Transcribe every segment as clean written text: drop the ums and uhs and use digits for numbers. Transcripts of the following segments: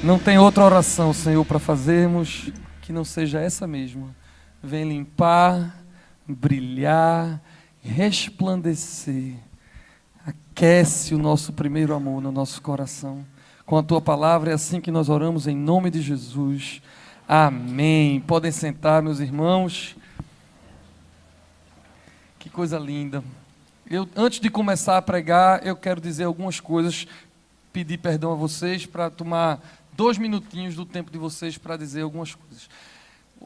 Não tem outra oração, Senhor, para fazermos que não seja essa mesma. Vem limpar, brilhar, resplandecer. Aquece o nosso primeiro amor no nosso coração. Com a Tua palavra é assim que nós oramos em nome de Jesus. Amém. Podem sentar, meus irmãos. Que coisa linda. Antes de começar a pregar, eu quero dizer algumas coisas, pedir perdão a vocês para tomar 2 minutinhos do tempo de vocês para dizer algumas coisas.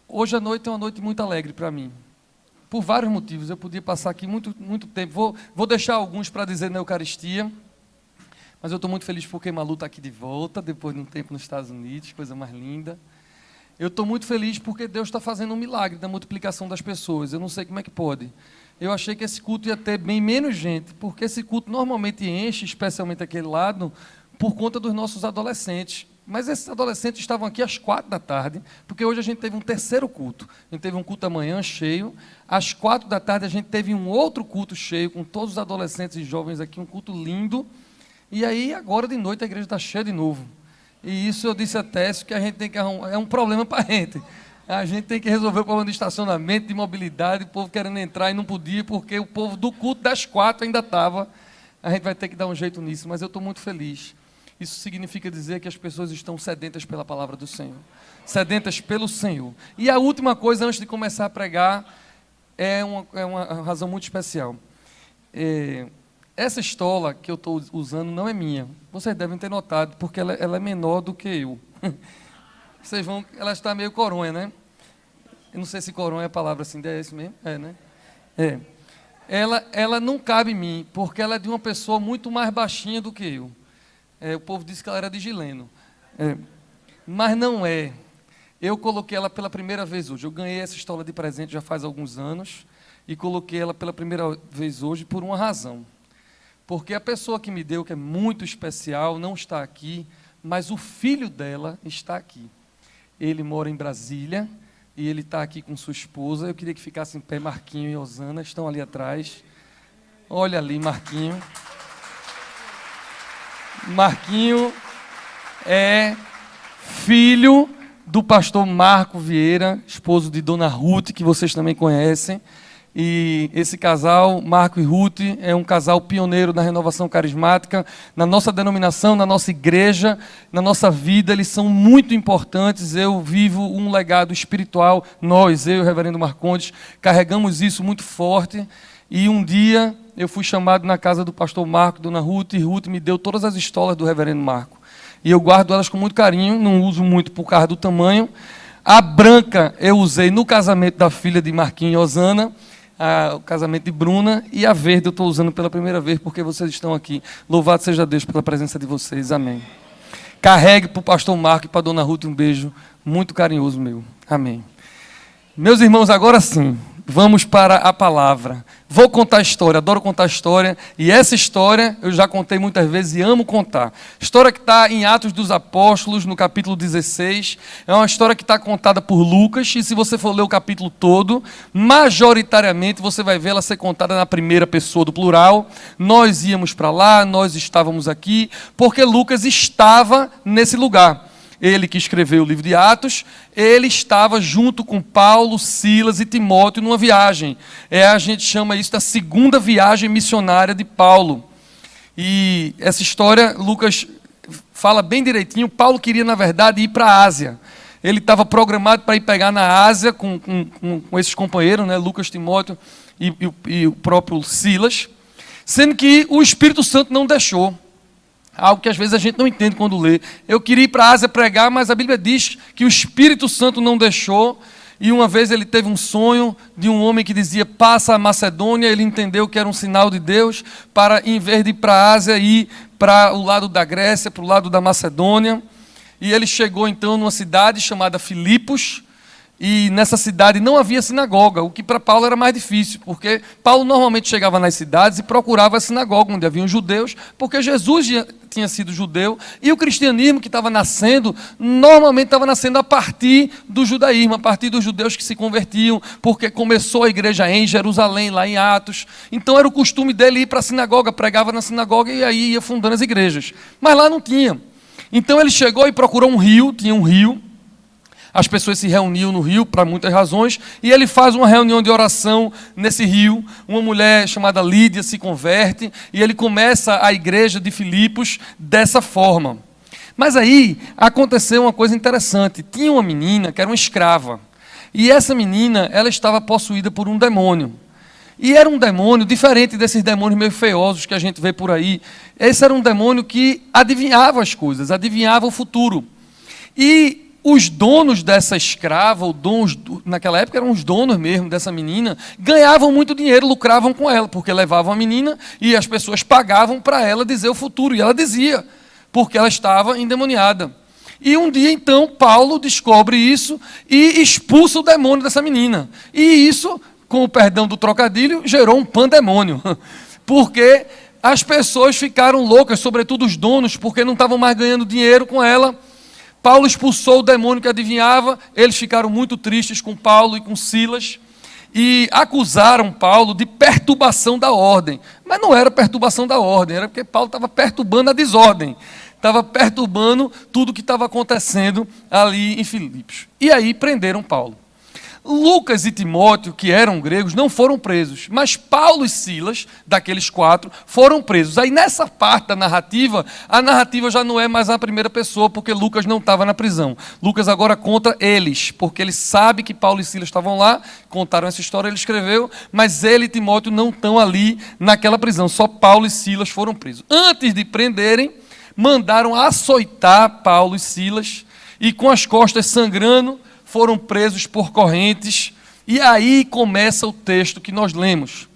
Hoje à noite é uma noite muito alegre para mim, por vários motivos. Eu podia passar aqui muito tempo, vou deixar alguns para dizer na Eucaristia, mas eu estou muito feliz porque Malu está aqui de volta, depois de um tempo nos Estados Unidos, coisa mais linda. Eu estou muito feliz porque Deus está fazendo um milagre da multiplicação das pessoas. Eu não sei como é que pode. Eu achei que esse culto ia ter bem menos gente, porque esse culto normalmente enche, especialmente aquele lado, por conta dos nossos adolescentes. Mas esses adolescentes estavam aqui às 4 da tarde, porque hoje a gente teve um terceiro culto. A gente teve um culto amanhã cheio, às 4 da tarde a gente teve um outro culto cheio, com todos os adolescentes e jovens aqui, um culto lindo. E aí, agora de noite, a igreja está cheia de novo. E isso eu disse a Técio que a gente tem que arrumar, é um problema para a gente. A gente tem que resolver o problema de estacionamento, de mobilidade, o povo querendo entrar e não podia, porque o povo do culto das 4 ainda estava. A gente vai ter que dar um jeito nisso, mas eu estou muito feliz. Isso significa dizer que as pessoas estão sedentas pela palavra do Senhor, sedentas pelo Senhor. E a última coisa, antes de começar a pregar, é uma razão muito especial. Essa estola que eu estou usando não é minha. Vocês devem ter notado, porque ela é menor do que eu. Vocês vão, ela está meio coronha, né? Eu não sei se coronha é a palavra assim, é isso mesmo? É, né? É. Ela não cabe em mim, porque ela é de uma pessoa muito mais baixinha do que eu. O povo disse que ela era de Gileno. Mas não é. Eu coloquei ela pela primeira vez hoje. Eu ganhei essa estola de presente já faz alguns anos e coloquei ela pela primeira vez hoje por uma razão. Porque a pessoa que me deu, que é muito especial, não está aqui, mas o filho dela está aqui. Ele mora em Brasília e ele está aqui com sua esposa. Eu queria que ficasse em pé Marquinho e Osana, estão ali atrás. Olha ali, Marquinho. Marquinho é filho do pastor Marco Vieira, esposo de Dona Ruth, que vocês também conhecem. E esse casal, Marco e Ruth, é um casal pioneiro na renovação carismática, na nossa denominação, na nossa igreja, na nossa vida. Eles são muito importantes. Eu vivo um legado espiritual. Nós, eu e o reverendo Marcondes, carregamos isso muito forte. E um dia eu fui chamado na casa do pastor Marco, Dona Ruth, e Ruth me deu todas as estolas do reverendo Marco. E eu guardo elas com muito carinho, não uso muito por causa do tamanho. A branca eu usei no casamento da filha de Marquinho e Osana, o casamento de Bruna, e a verde eu estou usando pela primeira vez porque vocês estão aqui. Louvado seja Deus pela presença de vocês. Amém. Carregue para o pastor Marco e para a Dona Ruth um beijo muito carinhoso meu. Amém. Meus irmãos, agora sim, vamos para a palavra. Vou contar a história, adoro contar a história, e essa história eu já contei muitas vezes e amo contar. História que está em Atos dos Apóstolos, no capítulo 16, é uma história que está contada por Lucas, e se você for ler o capítulo todo, majoritariamente você vai ver ela ser contada na primeira pessoa do plural. Nós íamos para lá, nós estávamos aqui, porque Lucas estava nesse lugar. Ele que escreveu o livro de Atos, ele estava junto com Paulo, Silas e Timóteo numa viagem. A gente chama isso da segunda viagem missionária de Paulo. E essa história, Lucas fala bem direitinho. Paulo queria, na verdade, ir para a Ásia. Ele estava programado para ir pegar na Ásia com esses companheiros, né, Lucas, Timóteo e o próprio Silas, sendo que o Espírito Santo não deixou. Algo que às vezes a gente não entende quando lê. Eu queria ir para a Ásia pregar, mas a Bíblia diz que o Espírito Santo não deixou. E uma vez ele teve um sonho de um homem que dizia, passa a Macedônia. Ele entendeu que era um sinal de Deus para, em vez de ir para a Ásia, ir para o lado da Grécia, para o lado da Macedônia. E ele chegou então numa cidade chamada Filipos. E nessa cidade não havia sinagoga, o que para Paulo era mais difícil, porque Paulo normalmente chegava nas cidades e procurava a sinagoga onde haviam judeus, porque Jesus tinha sido judeu, e o cristianismo que estava nascendo, normalmente estava nascendo a partir do judaísmo, a partir dos judeus que se convertiam, porque começou a igreja em Jerusalém, lá em Atos. Então era o costume dele ir para a sinagoga, pregava na sinagoga e aí ia fundando as igrejas. Mas lá não tinha. Então ele chegou e procurou um rio, tinha um rio. As pessoas se reuniam no rio para muitas razões, e ele faz uma reunião de oração nesse rio. Uma mulher chamada Lídia se converte, e ele começa a igreja de Filipos dessa forma. Mas aí aconteceu uma coisa interessante. Tinha uma menina que era uma escrava, e essa menina, ela estava possuída por um demônio. E era um demônio diferente desses demônios meio feiosos que a gente vê por aí. Esse era um demônio que adivinhava as coisas, adivinhava o futuro. E os donos dessa escrava, naquela época eram os donos mesmo dessa menina, ganhavam muito dinheiro, lucravam com ela, porque levavam a menina e as pessoas pagavam para ela dizer o futuro. E ela dizia, porque ela estava endemoniada. E um dia, então, Paulo descobre isso e expulsa o demônio dessa menina. E isso, com o perdão do trocadilho, gerou um pandemônio. Porque as pessoas ficaram loucas, sobretudo os donos, porque não estavam mais ganhando dinheiro com ela. Paulo expulsou o demônio que adivinhava, eles ficaram muito tristes com Paulo e com Silas, e acusaram Paulo de perturbação da ordem. Mas não era perturbação da ordem, era porque Paulo estava perturbando a desordem, estava perturbando tudo o que estava acontecendo ali em Filipos. E aí prenderam Paulo. Lucas e Timóteo, que eram gregos, não foram presos, mas Paulo e Silas, daqueles 4, foram presos. Aí nessa parte da narrativa, a narrativa já não é mais a primeira pessoa, porque Lucas não estava na prisão. Lucas agora conta eles, porque ele sabe que Paulo e Silas estavam lá, contaram essa história, ele escreveu, mas ele e Timóteo não estão ali naquela prisão, só Paulo e Silas foram presos. Antes de prenderem, mandaram açoitar Paulo e Silas, e com as costas sangrando, foram presos por correntes, e aí começa o texto que nós lemos.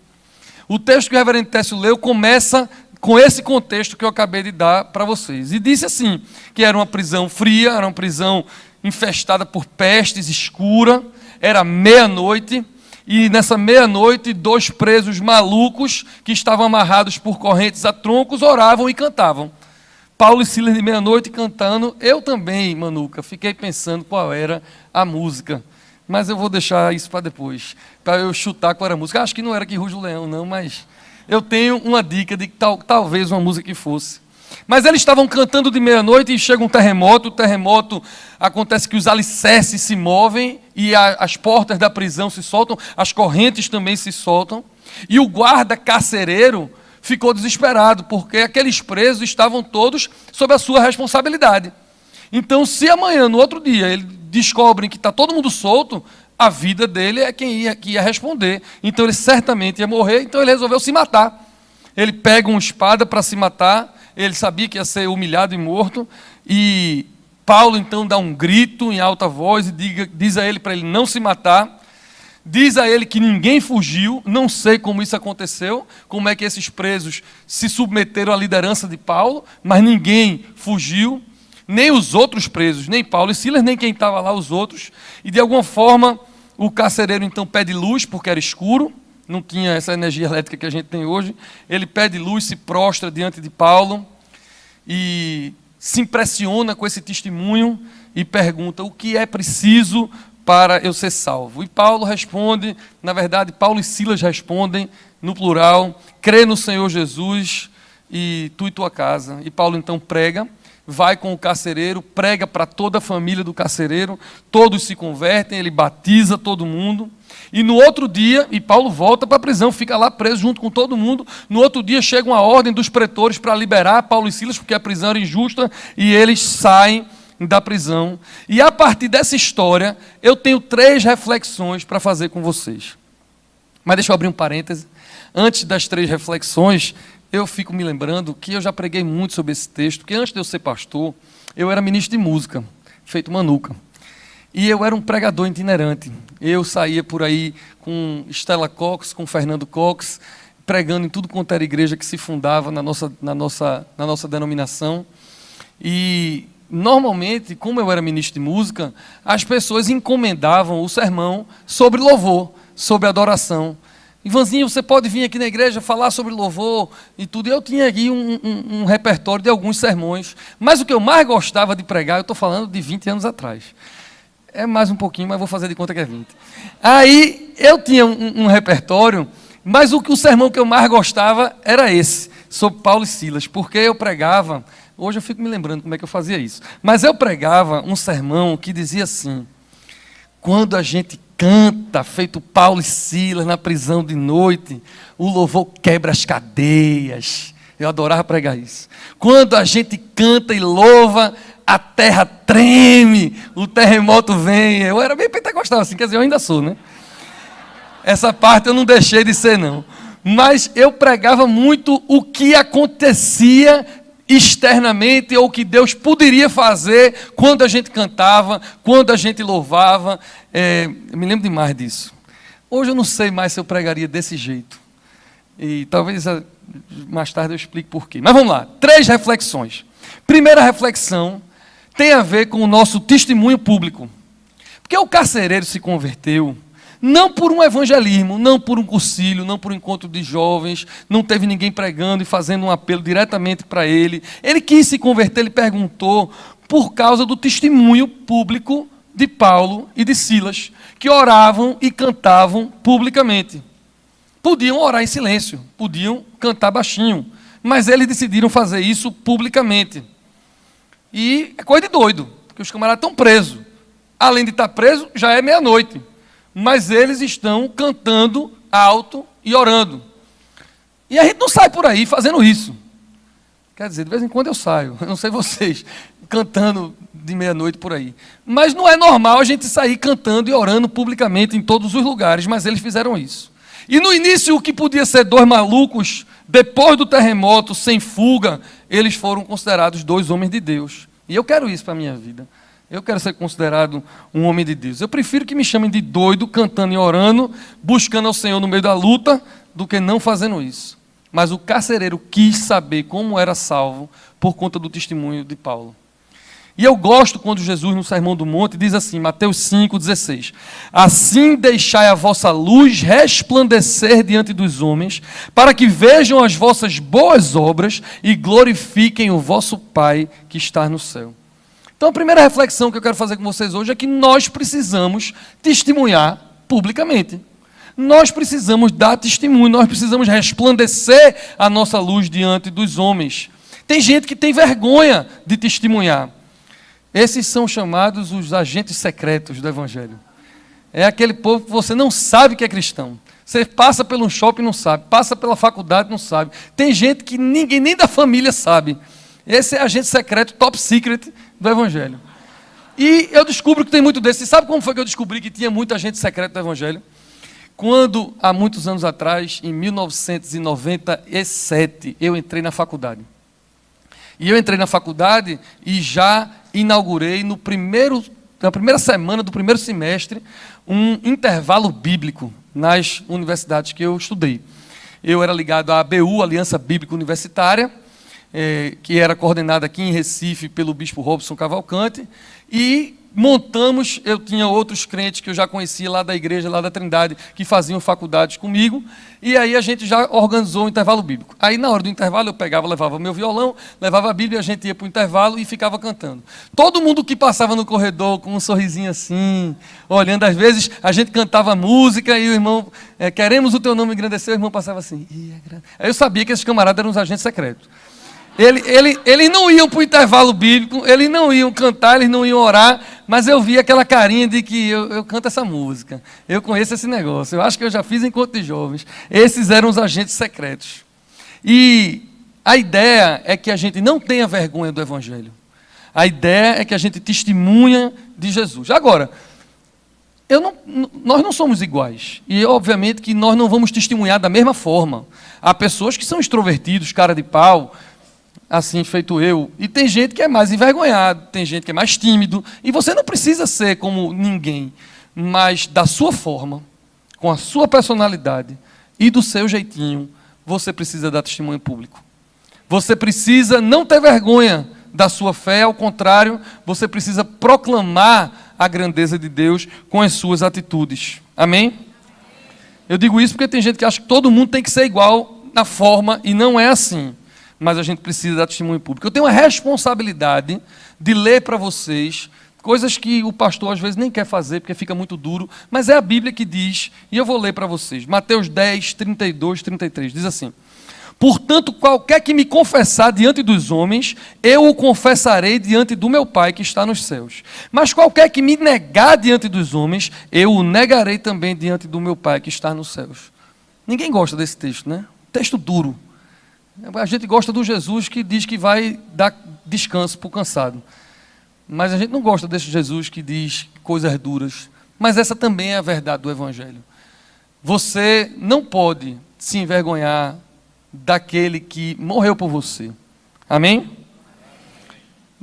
O texto que o reverendo Técio leu começa com esse contexto que eu acabei de dar para vocês. E disse assim, que era uma prisão fria, era uma prisão infestada por pestes, escura, era meia-noite, e nessa meia-noite, 2 presos malucos, que estavam amarrados por correntes a troncos, oravam e cantavam. Paulo e Silas de meia-noite cantando. Eu também, Manuca, fiquei pensando qual era a música. Mas eu vou deixar isso para depois, para eu chutar qual era a música. Acho que não era Que Ruge o Leão, não, mas eu tenho uma dica de que talvez uma música que fosse. Mas eles estavam cantando de meia-noite e chega um terremoto. O terremoto acontece que os alicerces se movem e as portas da prisão se soltam, as correntes também se soltam. E o guarda carcereiro ficou desesperado, porque aqueles presos estavam todos sob a sua responsabilidade. Então, se amanhã, no outro dia, eles descobrem que está todo mundo solto, a vida dele é que ia responder. Então, ele certamente ia morrer, então ele resolveu se matar. Ele pega uma espada para se matar, ele sabia que ia ser humilhado e morto, e Paulo, então, dá um grito em alta voz e diz a ele para ele não se matar. Diz a ele que ninguém fugiu, não sei como isso aconteceu, como é que esses presos se submeteram à liderança de Paulo, mas ninguém fugiu, nem os outros presos, nem Paulo e Silas, nem quem estava lá, os outros. E de alguma forma, o carcereiro então pede luz, porque era escuro, não tinha essa energia elétrica que a gente tem hoje. Ele pede luz, se prostra diante de Paulo e se impressiona com esse testemunho e pergunta: o que é preciso para eu ser salvo? E Paulo responde, na verdade, Paulo e Silas respondem, no plural: crê no Senhor Jesus e tu e tua casa. E Paulo então prega, vai com o carcereiro, prega para toda a família do carcereiro, todos se convertem, ele batiza todo mundo. E no outro dia, e Paulo volta para a prisão, fica lá preso junto com todo mundo. No outro dia chega uma ordem dos pretores para liberar Paulo e Silas, porque a prisão era injusta, e eles saem da prisão. E a partir dessa história, eu tenho 3 reflexões para fazer com vocês. Mas deixa eu abrir um parêntese. Antes das 3 reflexões, eu fico me lembrando que eu já preguei muito sobre esse texto, que antes de eu ser pastor, eu era ministro de música, feito Manuca. E eu era um pregador itinerante. Eu saía por aí com Stella Cox, com Fernando Cox, pregando em tudo quanto era igreja que se fundava na nossa denominação. E normalmente, como eu era ministro de música, as pessoas encomendavam o sermão sobre louvor, sobre adoração. Ivanzinho, você pode vir aqui na igreja falar sobre louvor e tudo. E eu tinha aqui um repertório de alguns sermões. Mas o que eu mais gostava de pregar, eu estou falando de 20 anos atrás. É mais um pouquinho, mas vou fazer de conta que é 20. Aí eu tinha um repertório, mas o sermão que eu mais gostava era esse. sobre Paulo e Silas, porque eu pregava, hoje eu fico me lembrando como é que eu fazia isso, mas eu pregava um sermão que dizia assim: quando a gente canta, feito Paulo e Silas na prisão de noite, o louvor quebra as cadeias. Eu adorava pregar isso. Quando a gente canta e louva, a terra treme, o terremoto vem. Eu era bem pentecostal assim, quer dizer, eu ainda sou, né? Essa parte eu não deixei de ser, não. Mas eu pregava muito o que acontecia externamente, ou o que Deus poderia fazer quando a gente cantava, quando a gente louvava. Eu me lembro demais disso. Hoje eu não sei mais se eu pregaria desse jeito. E talvez mais tarde eu explique por quê. Mas vamos lá, 3 reflexões. Primeira reflexão tem a ver com o nosso testemunho público. Porque o carcereiro se converteu não por um evangelismo, não por um cursilho, não por um encontro de jovens, não teve ninguém pregando e fazendo um apelo diretamente para ele. Ele quis se converter, ele perguntou por causa do testemunho público de Paulo e de Silas, que oravam e cantavam publicamente. Podiam orar em silêncio, podiam cantar baixinho, mas eles decidiram fazer isso publicamente. E é coisa de doido, porque os camaradas estão presos. Além de estar presos, já é meia-noite. Mas eles estão cantando alto e orando. E a gente não sai por aí fazendo isso. Quer dizer, de vez em quando eu saio, eu não sei vocês, cantando de meia-noite por aí. Mas não é normal a gente sair cantando e orando publicamente em todos os lugares, mas eles fizeram isso. E no início, o que podia ser 2 malucos, depois do terremoto, sem fuga, eles foram considerados 2 homens de Deus. E eu quero isso para a minha vida. Eu quero ser considerado um homem de Deus. Eu prefiro que me chamem de doido, cantando e orando, buscando ao Senhor no meio da luta, do que não fazendo isso. Mas o carcereiro quis saber como era salvo por conta do testemunho de Paulo. E eu gosto quando Jesus, no Sermão do Monte, diz assim, Mateus 5,16: assim deixai a vossa luz resplandecer diante dos homens, para que vejam as vossas boas obras e glorifiquem o vosso Pai que está no céu. Então a primeira reflexão que eu quero fazer com vocês hoje é que nós precisamos testemunhar publicamente. Nós precisamos dar testemunho, nós precisamos resplandecer a nossa luz diante dos homens. Tem gente que tem vergonha de testemunhar. Esses são chamados os agentes secretos do Evangelho. É aquele povo que você não sabe que é cristão. Você passa pelo shopping e não sabe, passa pela faculdade e não sabe. Tem gente que ninguém nem da família sabe. Esse é agente secreto, top secret do Evangelho. E eu descubro que tem muito desses. Sabe como foi que eu descobri que tinha muito agente secreto do Evangelho? Quando, há muitos anos atrás, em 1997, eu entrei na faculdade. E eu entrei na faculdade e já inaugurei na primeira semana do primeiro semestre um intervalo bíblico nas universidades que eu estudei. Eu era ligado à ABU, Aliança Bíblica Universitária, que era coordenada aqui em Recife pelo bispo Robson Cavalcante, e montamos, eu tinha outros crentes que eu já conhecia lá da igreja, lá da Trindade, que faziam faculdades comigo, e aí a gente já organizou um intervalo bíblico. Aí na hora do intervalo eu levava meu violão, levava a Bíblia, a gente ia para o intervalo e ficava cantando. Todo mundo que passava no corredor com um sorrisinho assim, olhando, às vezes a gente cantava música e o irmão, queremos o teu nome engrandecer, o irmão passava assim. Aí eu sabia que esses camaradas eram os agentes secretos. Eles não iam para o intervalo bíblico, eles não iam cantar, eles não iam orar, mas eu via aquela carinha de que eu canto essa música, eu conheço esse negócio, eu acho que eu já fiz encontro de jovens. Esses eram os agentes secretos. E a ideia é que a gente não tenha vergonha do Evangelho. A ideia é que a gente testemunha de Jesus. Agora, nós não somos iguais. E obviamente que nós não vamos testemunhar da mesma forma. Há pessoas que são extrovertidos, cara de pau, assim feito eu, e tem gente que é mais envergonhado, tem gente que é mais tímido, e você não precisa ser como ninguém, mas da sua forma, com a sua personalidade e do seu jeitinho, você precisa dar testemunho público. Você precisa não ter vergonha da sua fé, ao contrário, você precisa proclamar a grandeza de Deus com as suas atitudes. Amém? Eu digo isso porque tem gente que acha que todo mundo tem que ser igual na forma, e não é assim. Mas a gente precisa dar testemunho público. Eu tenho a responsabilidade de ler para vocês coisas que o pastor às vezes nem quer fazer, porque fica muito duro, mas é a Bíblia que diz, e eu vou ler para vocês. Mateus 10, 32, 33, diz assim: Portanto, qualquer que me confessar diante dos homens, eu o confessarei diante do meu Pai que está nos céus. Mas qualquer que me negar diante dos homens, eu o negarei também diante do meu Pai que está nos céus. Ninguém gosta desse texto, né? Texto duro. A gente gosta do Jesus que diz que vai dar descanso para o cansado. Mas a gente não gosta desse Jesus que diz coisas duras. Mas essa também é a verdade do Evangelho. Você não pode se envergonhar daquele que morreu por você. Amém?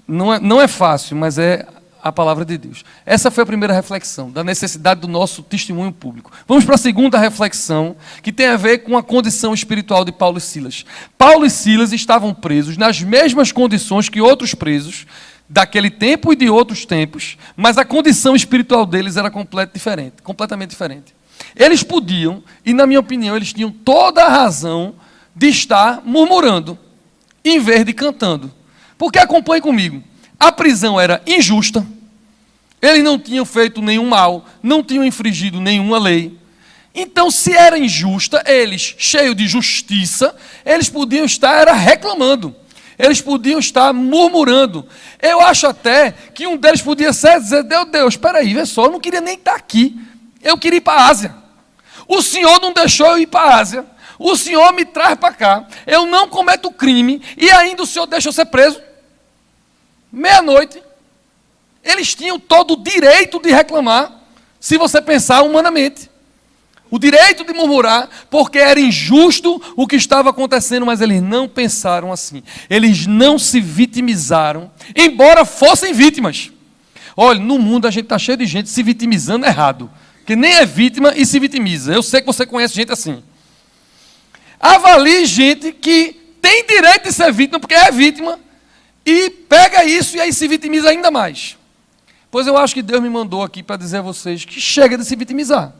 Não é fácil, mas é a palavra de Deus. Essa foi a primeira reflexão, da necessidade do nosso testemunho público. Vamos para a segunda reflexão, que tem a ver com a condição espiritual de Paulo e Silas. Paulo e Silas estavam presos nas mesmas condições que outros presos, daquele tempo e de outros tempos, mas a condição espiritual deles era completamente diferente. Eles podiam, e na minha opinião, eles tinham toda a razão de estar murmurando, em vez de cantando. Porque acompanhe comigo, a prisão era injusta, eles não tinham feito nenhum mal, não tinham infringido nenhuma lei. Então, se era injusta, eles, cheios de justiça, eles podiam estar reclamando, eles podiam estar murmurando. Eu acho até que um deles podia dizer: Deus, espera aí, vê só, eu não queria nem estar aqui, eu queria ir para a Ásia. O Senhor não deixou eu ir para a Ásia. O Senhor me traz para cá, eu não cometo crime, e ainda o Senhor deixa eu ser preso. Meia-noite. Eles tinham todo o direito de reclamar, se você pensar humanamente. O direito de murmurar, porque era injusto o que estava acontecendo, mas eles não pensaram assim. Eles não se vitimizaram, embora fossem vítimas. Olha, no mundo a gente está cheio de gente se vitimizando errado, que nem é vítima e se vitimiza. Eu sei que você conhece gente assim. Avalie gente que tem direito de ser vítima, porque é vítima, e pega isso e aí se vitimiza ainda mais. Pois eu acho que Deus me mandou aqui para dizer a vocês que chega de se vitimizar.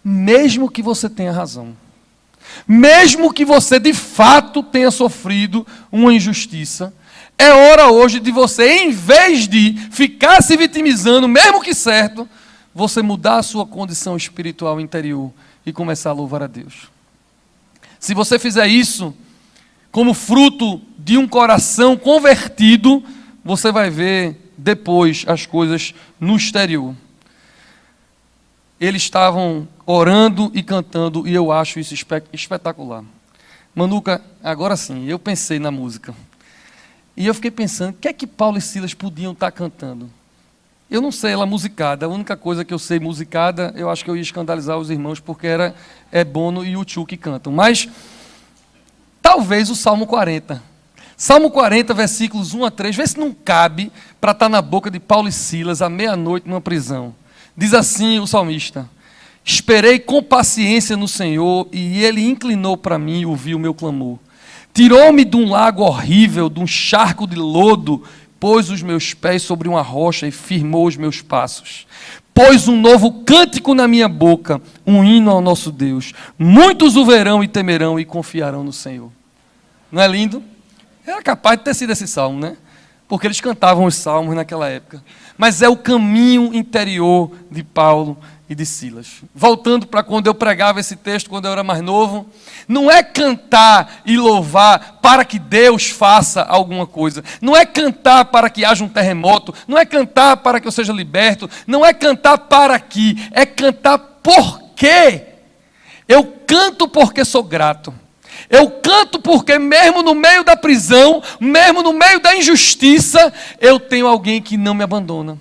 Mesmo que você tenha razão. Mesmo que você de fato tenha sofrido uma injustiça, é hora hoje de você, em vez de ficar se vitimizando, mesmo que certo, você mudar a sua condição espiritual interior e começar a louvar a Deus. Se você fizer isso como fruto de um coração convertido, você vai ver depois as coisas no exterior. Eles estavam orando e cantando, e eu acho isso espetacular. Manuca, agora sim, eu pensei na música. E eu fiquei pensando, o que é que Paulo e Silas podiam estar cantando? Eu não sei ela musicada, a única coisa que eu sei musicada, eu acho que eu ia escandalizar os irmãos, porque é Bono e U2 que cantam. Mas, talvez o Salmo 40. Salmo 40, versículos 1 a 3, vê se não cabe para estar na boca de Paulo e Silas à meia-noite numa prisão. Diz assim o salmista: esperei com paciência no Senhor, e Ele inclinou para mim e ouviu o meu clamor. Tirou-me de um lago horrível, de um charco de lodo, pôs os meus pés sobre uma rocha e firmou os meus passos. Pôs um novo cântico na minha boca, um hino ao nosso Deus. Muitos o verão e temerão e confiarão no Senhor. Não é lindo? Era capaz de ter sido esse salmo, né? Porque eles cantavam os salmos naquela época. Mas é o caminho interior de Paulo e de Silas. Voltando para quando eu pregava esse texto, quando eu era mais novo, não é cantar e louvar para que Deus faça alguma coisa. Não é cantar para que haja um terremoto. Não é cantar para que eu seja liberto. Não é cantar para que. É cantar porque. Eu canto porque sou grato. Eu canto porque mesmo no meio da prisão, mesmo no meio da injustiça, eu tenho alguém que não me abandona.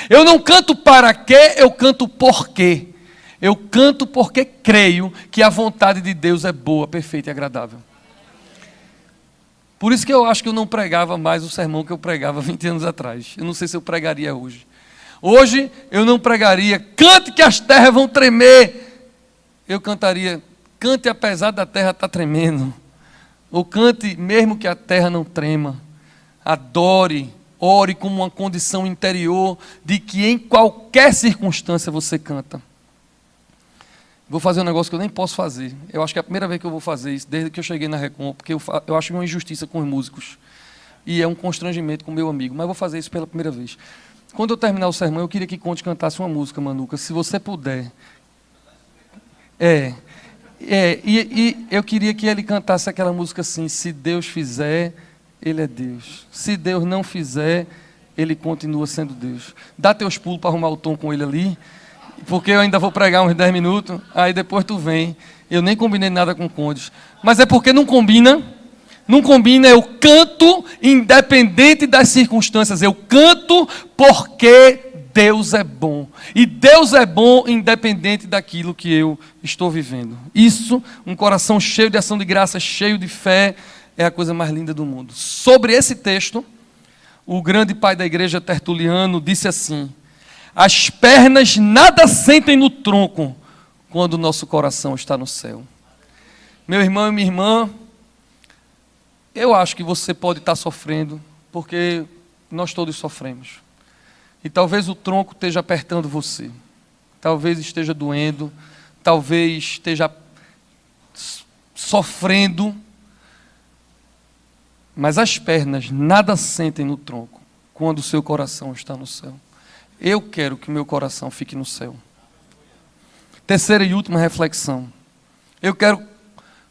Eu não canto para quê, eu canto por quê. Eu canto porque creio que a vontade de Deus é boa, perfeita e agradável. Por isso que eu acho que eu não pregava mais o sermão que eu pregava 20 anos atrás. Eu não sei se eu pregaria hoje. Hoje eu não pregaria, cante que as terras vão tremer. Eu cantaria, cante apesar da terra estar tremendo. Ou cante mesmo que a terra não trema. Adore, ore como uma condição interior de que em qualquer circunstância você canta. Vou fazer um negócio que eu nem posso fazer. Eu acho que é a primeira vez que eu vou fazer isso, desde que eu cheguei na Recon, porque eu acho uma injustiça com os músicos. E é um constrangimento com o meu amigo, mas eu vou fazer isso pela primeira vez. Quando eu terminar o sermão, eu queria que Conte cantasse uma música, Manuca, se você puder. E eu queria que ele cantasse aquela música assim: se Deus fizer, Ele é Deus. Se Deus não fizer, Ele continua sendo Deus. Dá teus pulos para arrumar o tom com ele ali, porque eu ainda vou pregar uns 10 minutos, aí depois tu vem. Eu nem combinei nada com o Condes. Mas é porque não combina. Não combina, eu canto independente das circunstâncias. Eu canto porque Deus é bom. E Deus é bom independente daquilo que eu estou vivendo. Isso, um coração cheio de ação de graça, cheio de fé, é a coisa mais linda do mundo. Sobre esse texto, o grande pai da igreja, Tertuliano, disse assim: as pernas nada sentem no tronco quando o nosso coração está no céu. Meu irmão e minha irmã, eu acho que você pode estar sofrendo, porque nós todos sofremos. E talvez o tronco esteja apertando você. Talvez esteja doendo. Talvez esteja sofrendo. Mas as pernas nada sentem no tronco quando o seu coração está no céu. Eu quero que meu coração fique no céu. Terceira e última reflexão. Eu quero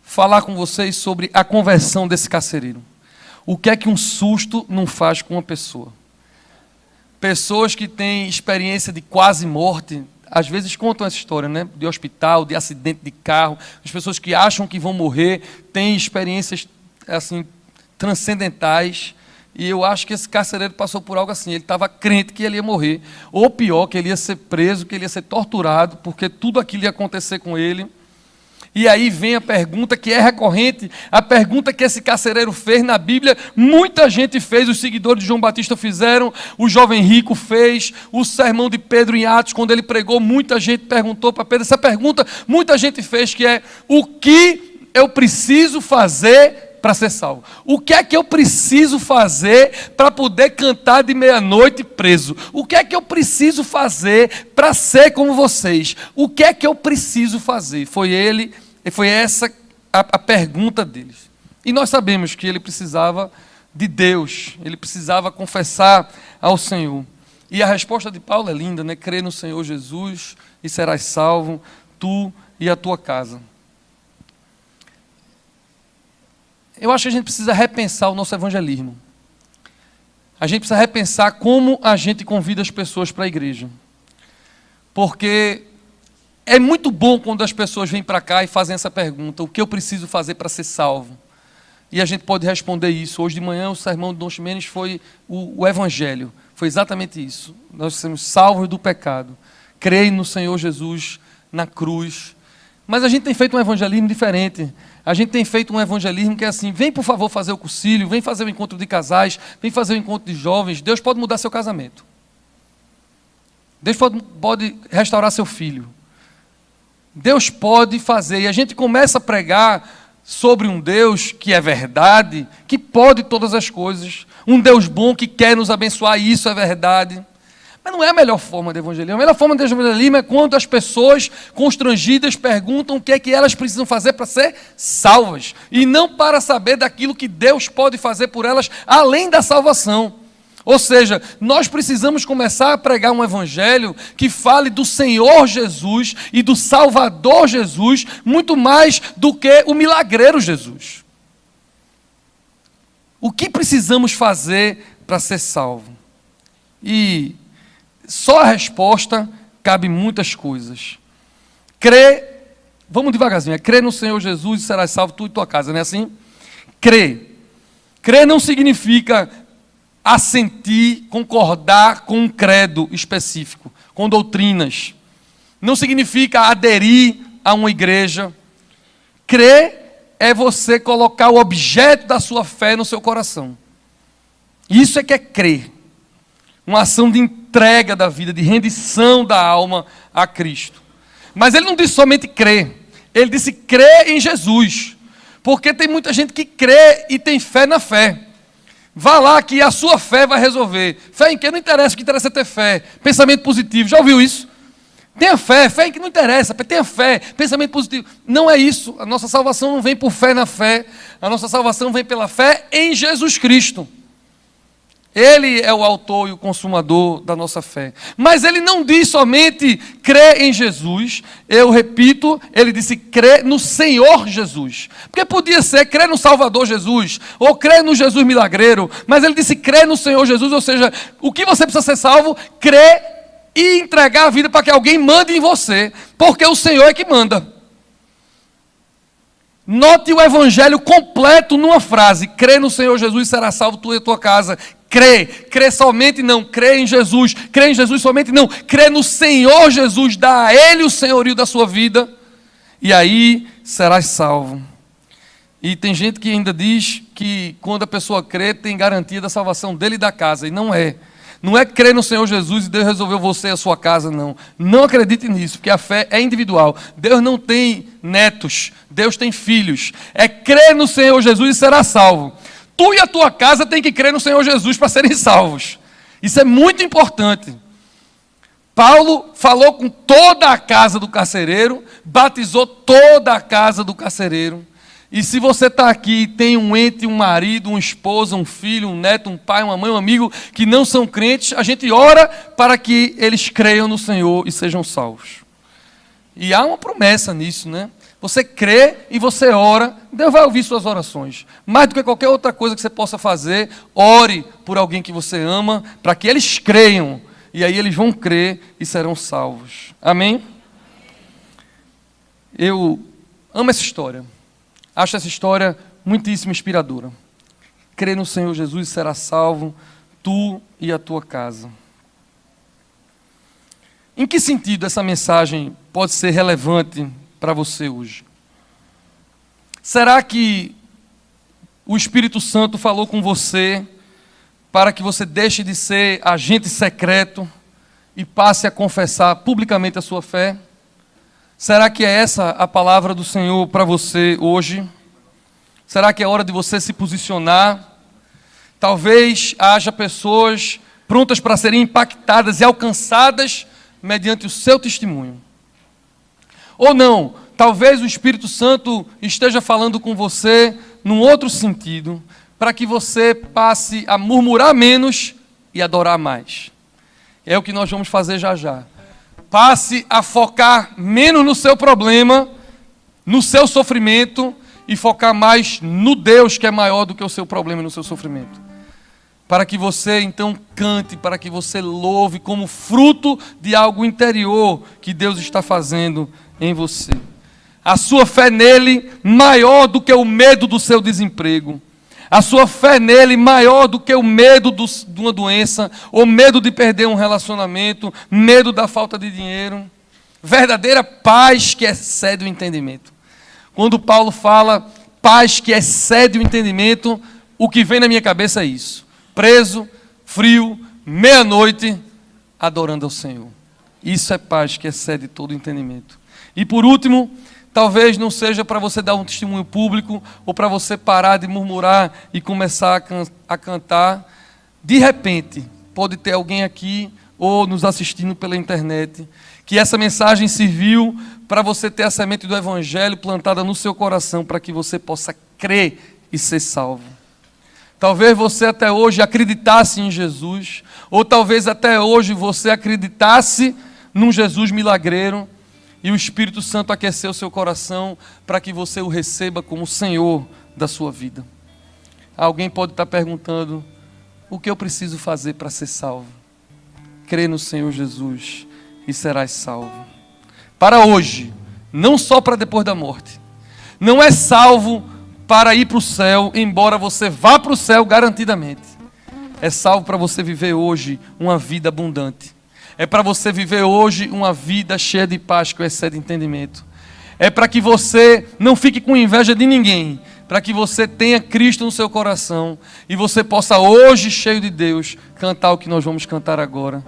falar com vocês sobre a conversão desse carcereiro. O que é que um susto não faz com uma pessoa? Pessoas que têm experiência de quase morte, às vezes contam essa história, né? De hospital, de acidente de carro. As pessoas que acham que vão morrer têm experiências assim transcendentais. E eu acho que esse carcereiro passou por algo assim. Ele estava crente que ele ia morrer. Ou pior, que ele ia ser preso, que ele ia ser torturado, porque tudo aquilo ia acontecer com ele. E aí vem a pergunta que é recorrente, a pergunta que esse carcereiro fez na Bíblia. Muita gente fez, os seguidores de João Batista fizeram, o jovem rico fez, o sermão de Pedro em Atos, quando ele pregou, muita gente perguntou para Pedro. Essa pergunta muita gente fez, que é: o que eu preciso fazer para ser salvo? O que é que eu preciso fazer para poder cantar de meia-noite preso? O que é que eu preciso fazer para ser como vocês? O que é que eu preciso fazer? Foi essa a pergunta deles. E nós sabemos que ele precisava de Deus, ele precisava confessar ao Senhor. E a resposta de Paulo é linda, né? Crê no Senhor Jesus e serás salvo, tu e a tua casa. Eu acho que a gente precisa repensar o nosso evangelismo. A gente precisa repensar como a gente convida as pessoas para a igreja. Porque é muito bom quando as pessoas vêm para cá e fazem essa pergunta: o que eu preciso fazer para ser salvo? E a gente pode responder isso. Hoje de manhã o sermão de Dom Ximenes foi o evangelho. Foi exatamente isso. Nós somos salvos do pecado. Creio no Senhor Jesus na cruz. Mas a gente tem feito um evangelismo diferente. A gente tem feito um evangelismo que é assim: vem por favor fazer o concílio, vem fazer o encontro de casais, vem fazer o encontro de jovens. Deus pode mudar seu casamento. Deus pode restaurar seu filho. Deus pode fazer. E a gente começa a pregar sobre um Deus que é verdade, que pode todas as coisas. Um Deus bom que quer nos abençoar, e isso é verdade. Mas não é a melhor forma de evangelismo. A melhor forma de evangelismo é quando as pessoas constrangidas perguntam o que é que elas precisam fazer para ser salvas. E não para saber daquilo que Deus pode fazer por elas, além da salvação. Ou seja, nós precisamos começar a pregar um evangelho que fale do Senhor Jesus e do Salvador Jesus, muito mais do que o milagreiro Jesus. O que precisamos fazer para ser salvo? E só a resposta cabe muitas coisas. Vamos devagarzinho, crê no Senhor Jesus e serás salvo tu e tua casa, não é assim? Crer não significa assentir, concordar com um credo específico, com doutrinas. Não significa aderir a uma igreja. Crer é você colocar o objeto da sua fé no seu coração. Isso é que é crer. Uma ação de entrega da vida, de rendição da alma a Cristo. Mas ele não disse somente crer. Ele disse crer em Jesus. Porque tem muita gente que crê e tem fé na fé. Vá lá que a sua fé vai resolver. Fé em que não interessa, o que interessa é ter fé. Pensamento positivo, já ouviu isso? Tenha fé em que não interessa, tenha fé, pensamento positivo. Não é isso, a nossa salvação não vem por fé na fé, a nossa salvação vem pela fé em Jesus Cristo. Ele é o autor e o consumador da nossa fé. Mas ele não diz somente crê em Jesus. Eu repito, ele disse crê no Senhor Jesus. Porque podia ser crê no Salvador Jesus, ou crê no Jesus milagreiro. Mas ele disse crê no Senhor Jesus, ou seja, o que você precisa ser salvo, crê e entregar a vida para que alguém mande em você. Porque o Senhor é que manda. Note o evangelho completo numa frase: crê no Senhor Jesus e será salvo tu e a tua casa. Crê somente não, crê em Jesus somente não, crê no Senhor Jesus, dá a Ele o senhorio da sua vida, e aí serás salvo. E tem gente que ainda diz que quando a pessoa crê, tem garantia da salvação dele e da casa, e não é. Não é crer no Senhor Jesus e Deus resolveu você e a sua casa, não. Não acredite nisso, porque a fé é individual. Deus não tem netos, Deus tem filhos. É crer no Senhor Jesus e será salvo. Tu e a tua casa têm que crer no Senhor Jesus para serem salvos. Isso é muito importante. Paulo falou com toda a casa do carcereiro, batizou toda a casa do carcereiro. E se você está aqui e tem um ente, um marido, uma esposa, um filho, um neto, um pai, uma mãe, um amigo que não são crentes, a gente ora para que eles creiam no Senhor e sejam salvos. E há uma promessa nisso, né? Você crê e você ora, Deus vai ouvir suas orações. Mais do que qualquer outra coisa que você possa fazer, ore por alguém que você ama, para que eles creiam. E aí eles vão crer e serão salvos. Amém? Eu amo essa história. Acho essa história muitíssimo inspiradora. Crê no Senhor Jesus e será salvo, tu e a tua casa. Em que sentido essa mensagem pode ser relevante para você hoje? Será que o Espírito Santo falou com você para que você deixe de ser agente secreto e passe a confessar publicamente a sua fé? Será que é essa a palavra do Senhor para você hoje? Será que é hora de você se posicionar? Talvez haja pessoas prontas para serem impactadas e alcançadas mediante o seu testemunho. Ou não, talvez o Espírito Santo esteja falando com você num outro sentido, para que você passe a murmurar menos e adorar mais. É o que nós vamos fazer já já. Passe a focar menos no seu problema, no seu sofrimento, e focar mais no Deus que é maior do que o seu problema e no seu sofrimento. Para que você então cante, para que você louve como fruto de algo interior que Deus está fazendo em você. A sua fé nele maior do que o medo do seu desemprego. A sua fé nele maior do que o medo de uma doença, ou medo de perder um relacionamento, medo da falta de dinheiro. Verdadeira paz que excede o entendimento. Quando Paulo fala paz que excede o entendimento, o que vem na minha cabeça é isso. Preso, frio, meia-noite, adorando ao Senhor. Isso é paz que excede todo o entendimento. E por último, talvez não seja para você dar um testemunho público, ou para você parar de murmurar e começar a cantar. De repente, pode ter alguém aqui, ou nos assistindo pela internet, que essa mensagem serviu para você ter a semente do Evangelho plantada no seu coração, para que você possa crer e ser salvo. Talvez você até hoje acreditasse em Jesus, ou talvez até hoje você acreditasse num Jesus milagreiro, e o Espírito Santo aqueceu seu coração para que você o receba como Senhor da sua vida. Alguém pode estar perguntando: o que eu preciso fazer para ser salvo? Crê no Senhor Jesus e serás salvo. Para hoje, não só para depois da morte. Não é salvo para ir para o céu, embora você vá para o céu garantidamente. É salvo para você viver hoje uma vida abundante. É para você viver hoje uma vida cheia de paz que excede entendimento. É para que você não fique com inveja de ninguém, para que você tenha Cristo no seu coração e você possa hoje, cheio de Deus, cantar o que nós vamos cantar agora.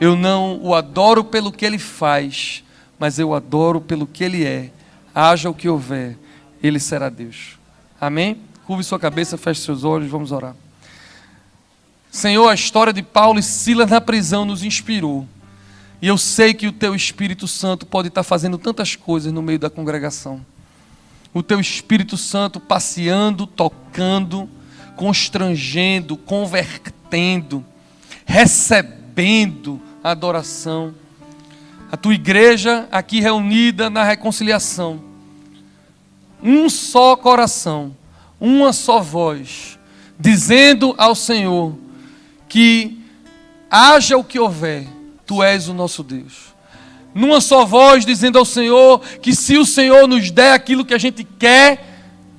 Eu não o adoro pelo que Ele faz, mas eu adoro pelo que Ele é. Haja o que houver, Ele será Deus. Amém? Curve sua cabeça, feche seus olhos, vamos orar. Senhor, a história de Paulo e Silas na prisão nos inspirou. E eu sei que o Teu Espírito Santo pode estar fazendo tantas coisas no meio da congregação. O Teu Espírito Santo passeando, tocando, constrangendo, convertendo, tendo, recebendo a adoração. A tua igreja aqui reunida na reconciliação. Um só coração, uma só voz, dizendo ao Senhor que haja o que houver, tu és o nosso Deus. Numa só voz, dizendo ao Senhor que se o Senhor nos der aquilo que a gente quer,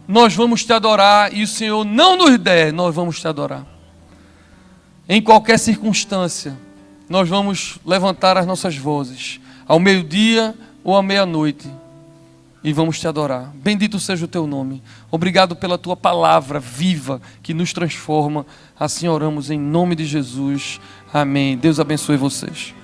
nós vamos te adorar, e o Senhor não nos der, nós vamos te adorar. Em qualquer circunstância, nós vamos levantar as nossas vozes, ao meio-dia ou à meia-noite, e vamos te adorar. Bendito seja o teu nome. Obrigado pela tua palavra viva, que nos transforma. Assim oramos em nome de Jesus. Amém. Deus abençoe vocês.